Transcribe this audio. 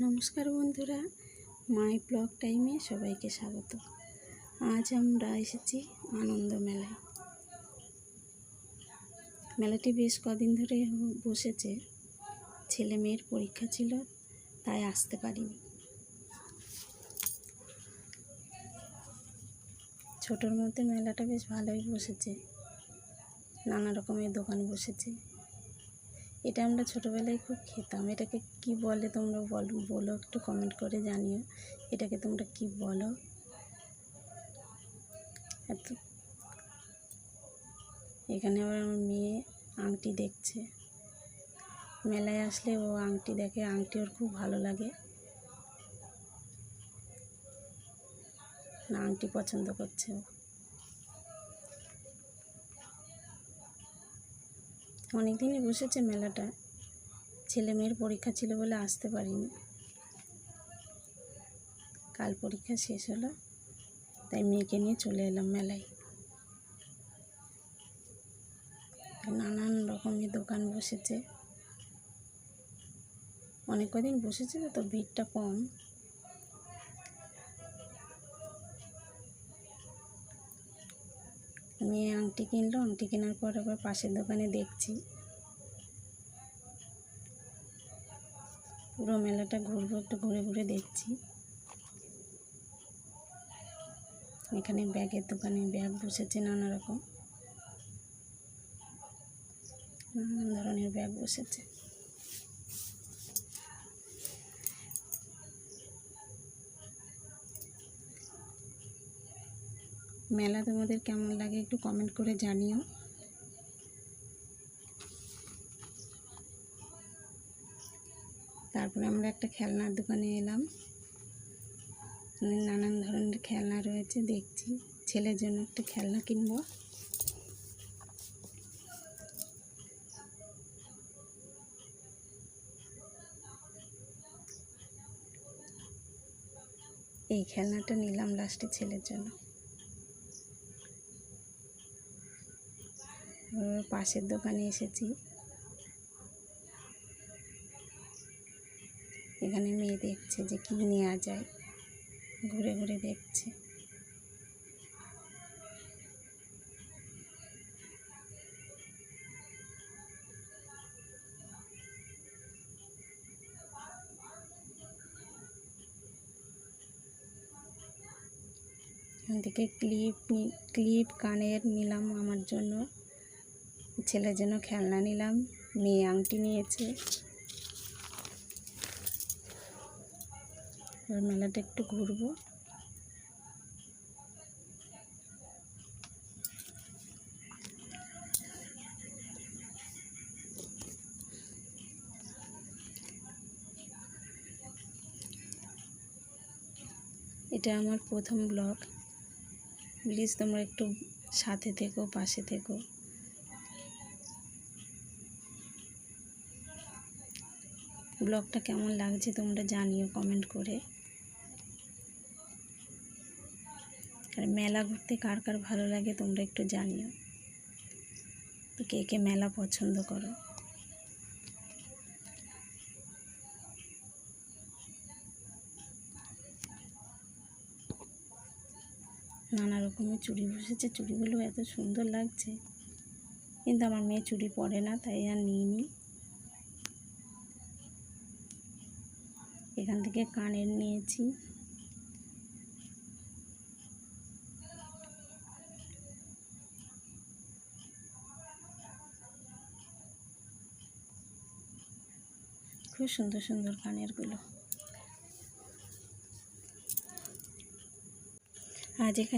নমস্কার বন্ধুরা, my blog টাইমে সবাইকে স্বাগত। আজ আমরা এসেছি আনন্দ মেলায়। মেলাটি বেশ কদিন ধরে বসেছে। ছেলে মেয়ের পরীক্ষা ছিল, তাই আসতে পারিনি। ছোটোর মধ্যে মেলাটা বেশ ভালোই বসেছে, নানা রকমের দোকান বসেছে। এটা আমরা ছোটোবেলায় খুব খেতাম। এটাকে কি বলে তোমরা বলো, একটু কমেন্ট করে জানিও। এটাকে তোমরা কি বলো? এখানে আবার আমার মেয়ে আংটি দেখছে। মেলায় আসলে ও আংটি দেখে, আংটি ওর খুব ভালো লাগে, না আংটি পছন্দ করছে ও। অনেক দিনই বসেছে মেলাটা। ছেলে মেয়ের পরীক্ষা ছিল বলে আসতে পারিনি। কাল পরীক্ষা শেষ হলো, তাই মেয়েকে নিয়ে চলে এলাম মেলায়। নানান রকমের দোকান বসেছে। অনেক কদিন বসেছে তো ভিড়টা কম। মেয়ে আংটি কিনলো, আংটি কেনার পর আবার পাশের দোকানে দেখছি। পুরো মেলাটা ঘুরবো, একটু ঘুরে ঘুরে দেখছি। এখানে ব্যাগের দোকানে ব্যাগ বসেছে, নানা রকম নানান ধরনের ব্যাগ বসেছে। মেলা তোমাদের কেমন লাগে একটু কমেন্ট করে জানিও। তারপরে আমরা একটা খেলনার দোকানে এলাম। নানান ধরনের খেলনা রয়েছে, দেখছি। ছেলের জন্য একটা খেলনা কিনবো। এই খেলনাটা নিলাম লাস্টে ছেলের জন্য। পাশের দোকানে এসেছি। এখানে মেয়ে দেখছে যে কী নেওয়া যায়, ঘুরে ঘুরে দেখছে। এখান থেকে ক্লিপ কানের নিলাম আমার জন্য, ছেলের জন্য খেলনা নিলাম, মেয়ে আংটি নিয়েছে। এবার মেলাটা একটু ঘুরবো। এটা আমার প্রথম ব্লগ। প্লিজ তোমরা একটু সাথে থেকো, পাশে থেকো। ব্লগটা কেমন লাগছে তোমরা জানিও কমেন্ট করে। আর মেলা ঘুরতে কার কার ভালো লাগে তোমরা একটু জানিও। তো কে কে মেলা পছন্দ করো? নানা রকমের চুড়ি বসেছে, চুড়িগুলো এত সুন্দর লাগছে, কিন্তু আমার মেয়ে চুড়ি পরে না, তাই আর নিইনি। এখান থেকে কানের নিয়েছি। খুব সুন্দর সুন্দর কানেরগুলো। আজ এখানে